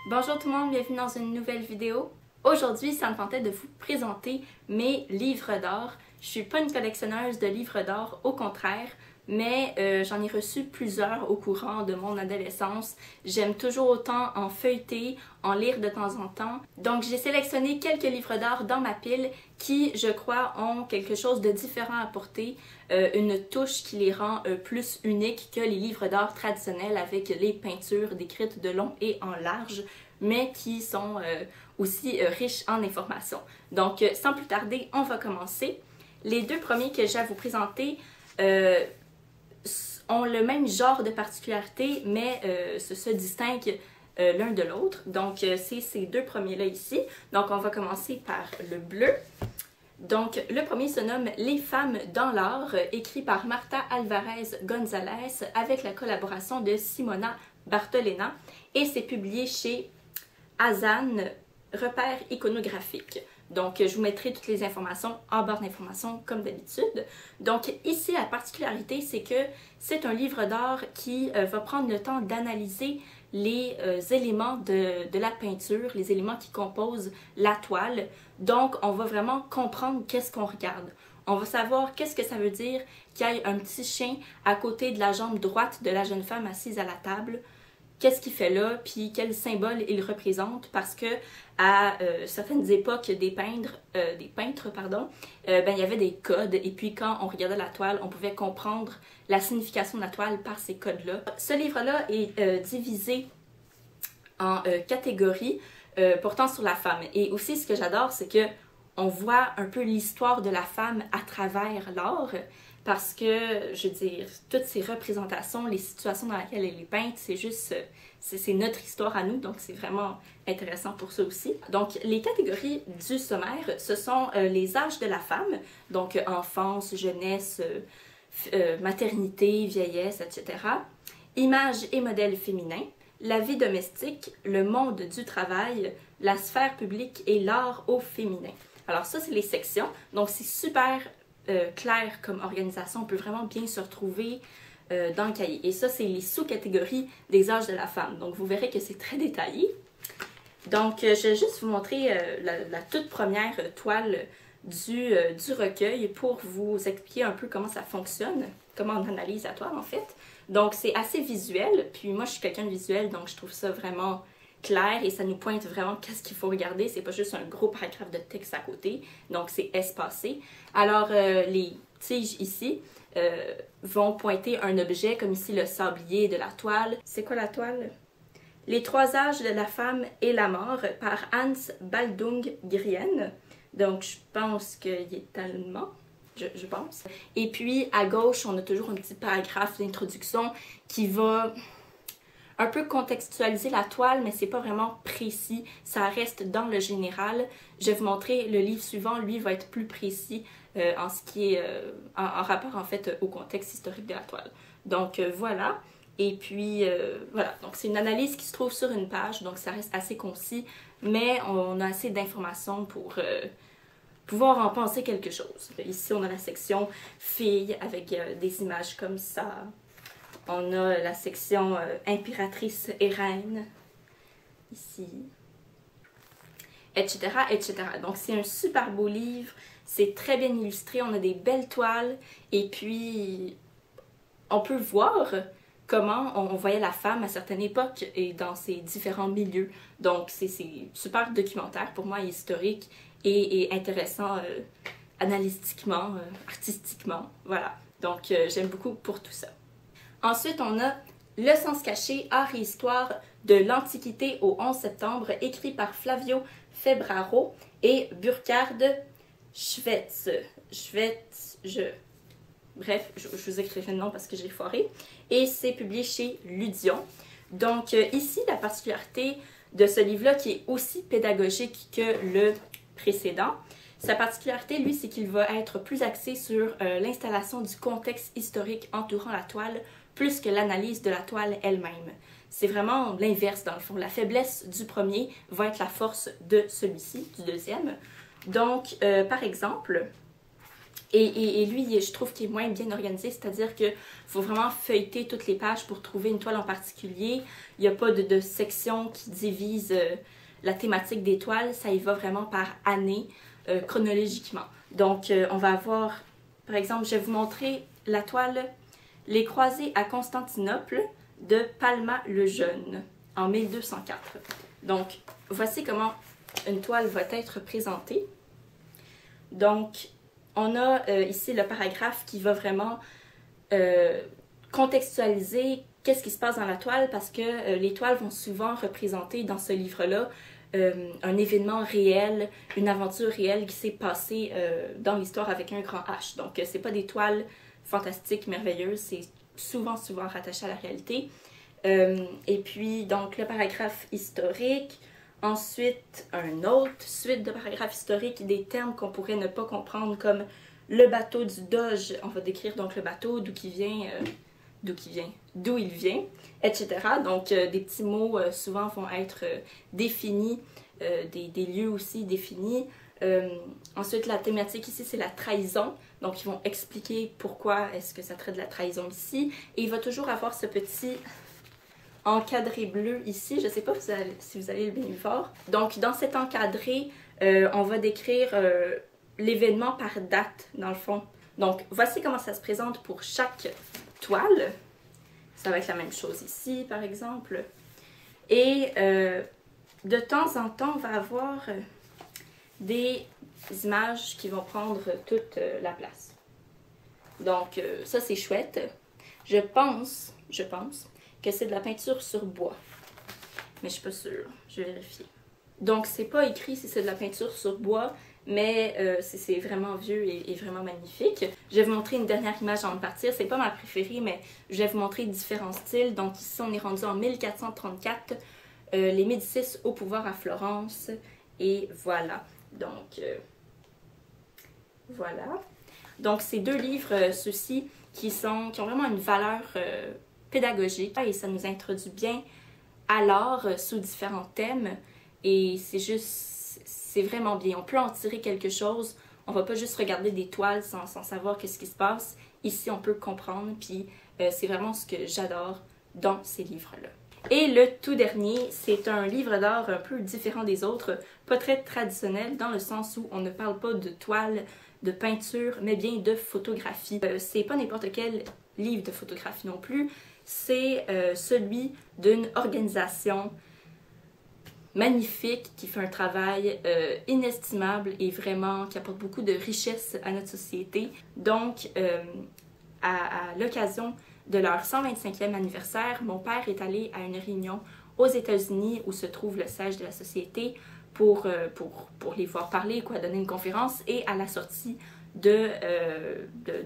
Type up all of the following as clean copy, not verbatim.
Bonjour tout le monde, bienvenue dans une nouvelle vidéo. Aujourd'hui, ça me tentait de vous présenter mes livres d'or. Je suis pas une collectionneuse de livres d'or, au contraire, mais j'en ai reçu plusieurs au courant de mon adolescence. J'aime toujours autant en feuilleter, en lire de temps en temps. Donc j'ai sélectionné quelques livres d'or dans ma pile qui, je crois, ont quelque chose de différent à apporter, une touche qui les rend plus uniques que les livres d'or traditionnels avec les peintures décrites de long et en large, mais qui sont aussi riches en informations. Donc sans plus tarder, on va commencer. Les deux premiers que j'ai à vous présenter ont le même genre de particularité, mais se distinguent l'un de l'autre. Donc, c'est ces deux premiers-là ici. Donc, on va commencer par le bleu. Donc, le premier se nomme Les femmes dans l'art, écrit par Marta Alvarez González avec la collaboration de Simona Bartolena, et c'est publié chez Azan, repère iconographique. Donc, je vous mettrai toutes les informations en barre d'informations comme d'habitude. Donc, ici, la particularité, c'est que c'est un livre d'art qui va prendre le temps d'analyser les éléments de la peinture, les éléments qui composent la toile. Donc, on va vraiment comprendre qu'est-ce qu'on regarde. On va savoir qu'est-ce que ça veut dire qu'il y ait un petit chien à côté de la jambe droite de la jeune femme assise à la table. Qu'est-ce qu'il fait là, puis quel symbole il représente, parce que à certaines époques des peintres, il y avait des codes, et puis quand on regardait la toile, on pouvait comprendre la signification de la toile par ces codes-là. Ce livre-là est divisé en catégories portant sur la femme. Et aussi, ce que j'adore, c'est que on voit un peu l'histoire de la femme à travers l'art, parce que, je veux dire, toutes ces représentations, les situations dans lesquelles elle est peinte, c'est juste, c'est notre histoire à nous, donc c'est vraiment intéressant pour ça aussi. Donc, les catégories du sommaire, ce sont les âges de la femme, donc enfance, jeunesse, maternité, vieillesse, etc. Images et modèles féminins, la vie domestique, le monde du travail, la sphère publique et l'art au féminin. Alors ça, c'est les sections, donc c'est super clair comme organisation, on peut vraiment bien se retrouver dans le cahier. Et ça, c'est les sous-catégories des âges de la femme. Donc, vous verrez que c'est très détaillé. Donc, je vais juste vous montrer la toute première toile du recueil pour vous expliquer un peu comment ça fonctionne, comment on analyse la toile en fait. Donc, c'est assez visuel, puis moi, je suis quelqu'un de visuel, donc je trouve ça vraiment clair et ça nous pointe vraiment qu'est-ce qu'il faut regarder. C'est pas juste un gros paragraphe de texte à côté, donc c'est espacé. Alors, les tiges ici vont pointer un objet, comme ici le sablier de la toile. C'est quoi la toile? Les trois âges de la femme et la mort par Hans Baldung Grien. Donc, je pense qu'il est allemand. Je pense. Et puis, à gauche, on a toujours un petit paragraphe d'introduction qui va un peu contextualiser la toile, mais c'est pas vraiment précis, ça reste dans le général. Je vais vous montrer le livre suivant, lui va être plus précis en ce qui est en rapport en fait au contexte historique de la toile. Donc voilà, et puis voilà, donc c'est une analyse qui se trouve sur une page, donc ça reste assez concis, mais on a assez d'informations pour pouvoir en penser quelque chose. Ici on a la section filles avec des images comme ça. On a la section impératrice et reine, ici, etc., etc. Donc, c'est un super beau livre, c'est très bien illustré, on a des belles toiles, et puis, on peut voir comment on voyait la femme à certaines époques et dans ses différents milieux. Donc, c'est super documentaire pour moi, historique et intéressant analytiquement, artistiquement, voilà. Donc, j'aime beaucoup pour tout ça. Ensuite, on a Le sens caché, art et histoire de l'Antiquité au 11 septembre, écrit par Flavio Febraro et Burkhard Schwetz. Bref, je vous écrirai le nom parce que j'ai foiré. Et c'est publié chez Ludion. Donc ici, la particularité de ce livre-là, qui est aussi pédagogique que le précédent, sa particularité, lui, c'est qu'il va être plus axé sur l'installation du contexte historique entourant la toile, plus que l'analyse de la toile elle-même. C'est vraiment l'inverse dans le fond. La faiblesse du premier va être la force de celui-ci, du deuxième. Donc, par exemple, Et lui, je trouve qu'il est moins bien organisé, c'est-à-dire qu'il faut vraiment feuilleter toutes les pages pour trouver une toile en particulier. Il n'y a pas de section qui divise la thématique des toiles, ça y va vraiment par année, chronologiquement. Donc, on va avoir, par exemple, je vais vous montrer la toile Les croisés à Constantinople de Palma le Jeune, en 1204. Donc, voici comment une toile va être présentée. Donc, on a ici le paragraphe qui va vraiment contextualiser qu'est-ce qui se passe dans la toile parce que les toiles vont souvent représenter dans ce livre-là un événement réel, une aventure réelle qui s'est passée dans l'histoire avec un grand H. Donc, c'est pas des toiles fantastiques, merveilleuses, c'est souvent rattaché à la réalité. Et puis, donc, le paragraphe historique. Ensuite, un autre suite de paragraphes historiques, des termes qu'on pourrait ne pas comprendre comme le bateau du Doge. On va décrire donc le bateau, d'où il vient, etc. Donc, des petits mots souvent vont être définis, des lieux aussi définis. Ensuite, la thématique ici, c'est la trahison. Donc, ils vont expliquer pourquoi est-ce que ça traite de la trahison ici. Et il va toujours avoir ce petit encadré bleu ici. Je ne sais pas si vous allez le bien voir. Donc, dans cet encadré, on va décrire l'événement par date, dans le fond. Donc, voici comment ça se présente pour chaque toile. Ça va être la même chose ici, par exemple. Et de temps en temps, on va avoir des images qui vont prendre toute la place. Donc, ça, c'est chouette. Je pense que c'est de la peinture sur bois. Mais je suis pas sûre. Je vais vérifier. Donc, c'est pas écrit si c'est de la peinture sur bois, mais c'est vraiment vieux et vraiment magnifique. Je vais vous montrer une dernière image avant de partir. C'est pas ma préférée, mais je vais vous montrer différents styles. Donc, ici, on est rendu en 1434. Les Médicis au pouvoir à Florence. Et voilà. Donc, voilà. Donc, ces deux livres, ceux-ci, qui ont vraiment une valeur pédagogique et ça nous introduit bien à l'art sous différents thèmes et c'est vraiment bien. On peut en tirer quelque chose, on va pas juste regarder des toiles sans savoir qu'est-ce qui se passe. Ici, on peut comprendre, puis c'est vraiment ce que j'adore dans ces livres-là. Et le tout dernier, c'est un livre d'art un peu différent des autres, pas très traditionnel dans le sens où on ne parle pas de toile, de peinture, mais bien de photographie. C'est pas n'importe quel livre de photographie non plus, c'est celui d'une organisation magnifique qui fait un travail inestimable et vraiment qui apporte beaucoup de richesse à notre société. Donc, à l'occasion de leur 125e anniversaire, mon père est allé à une réunion aux États-Unis où se trouve le siège de la société pour les voir parler, donner une conférence. Et à la sortie de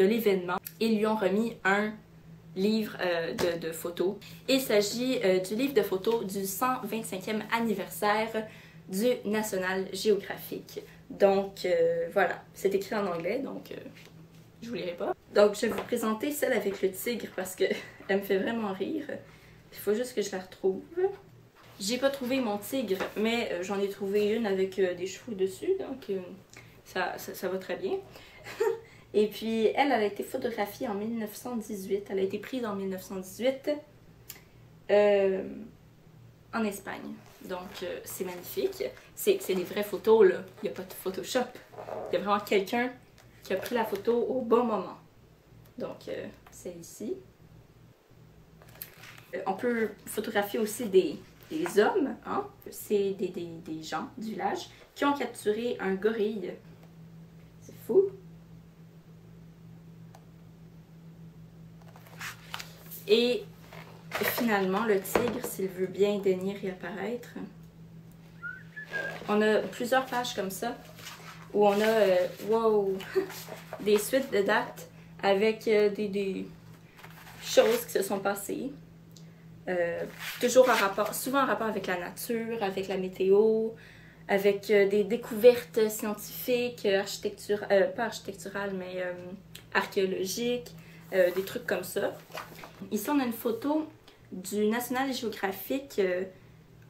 l'événement, ils lui ont remis un livre de photos. Il s'agit du livre de photos du 125e anniversaire du National Geographic. Donc, voilà, c'est écrit en anglais, donc je vous lirai pas. Donc, je vais vous présenter celle avec le tigre parce que elle me fait vraiment rire. Il faut juste que je la retrouve. J'ai pas trouvé mon tigre, mais j'en ai trouvé une avec des chevaux dessus, donc ça va très bien. Et puis, elle a été photographiée en 1918. Elle a été prise en 1918 en Espagne. Donc, c'est magnifique. C'est des vraies photos, là. Il n'y a pas de Photoshop. Il y a vraiment quelqu'un qui a pris la photo au bon moment. Donc, c'est ici. On peut photographier aussi des hommes, hein? C'est des gens du village qui ont capturé un gorille. C'est fou. Et finalement, le tigre, s'il veut bien daigner réapparaître. On a plusieurs pages comme ça, où on a wow, des suites de dates avec des choses qui se sont passées. Toujours souvent en rapport avec la nature, avec la météo, avec des découvertes scientifiques, pas architecturales, mais archéologiques, des trucs comme ça. Ici, on a une photo du National Geographic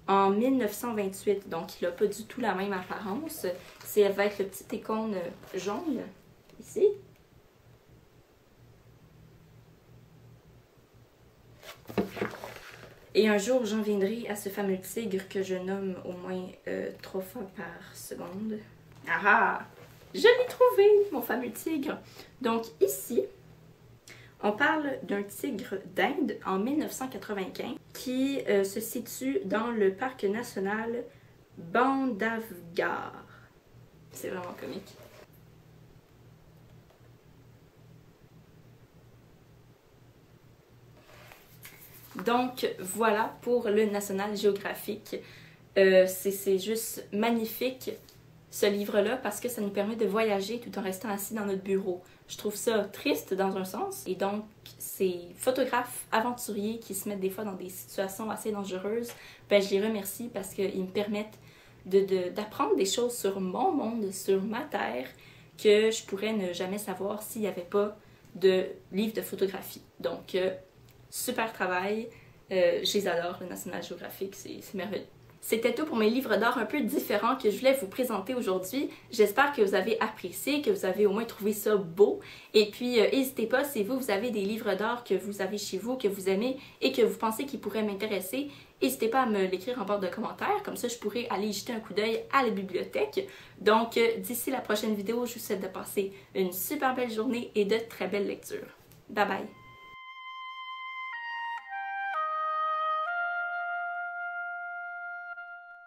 en 1928, donc il n'a pas du tout la même apparence. C'est avec le petit icône jaune, ici. Et un jour, j'en viendrai à ce fameux tigre que je nomme au moins 3 fois par seconde. Ah ah! Je l'ai trouvé, mon fameux tigre! Donc ici, on parle d'un tigre d'Inde en 1995 qui se situe dans le parc national Bandhavgarh. C'est vraiment comique. Donc voilà pour le National Geographic. C'est juste magnifique ce livre-là parce que ça nous permet de voyager tout en restant assis dans notre bureau. Je trouve ça triste dans un sens. Et donc, ces photographes aventuriers qui se mettent des fois dans des situations assez dangereuses, ben, je les remercie parce qu'ils me permettent d'apprendre des choses sur mon monde, sur ma terre, que je pourrais ne jamais savoir s'il n'y avait pas de livre de photographie. Donc, super travail. Je les adore, le National Geographic, c'est merveilleux. C'était tout pour mes livres d'art un peu différents que je voulais vous présenter aujourd'hui. J'espère que vous avez apprécié, que vous avez au moins trouvé ça beau. Et puis, n'hésitez pas, si vous avez des livres d'art que vous avez chez vous, que vous aimez et que vous pensez qu'ils pourraient m'intéresser, n'hésitez pas à me l'écrire en barre de commentaires. Comme ça, je pourrai aller y jeter un coup d'œil à la bibliothèque. Donc, d'ici la prochaine vidéo, je vous souhaite de passer une super belle journée et de très belles lectures. Bye bye!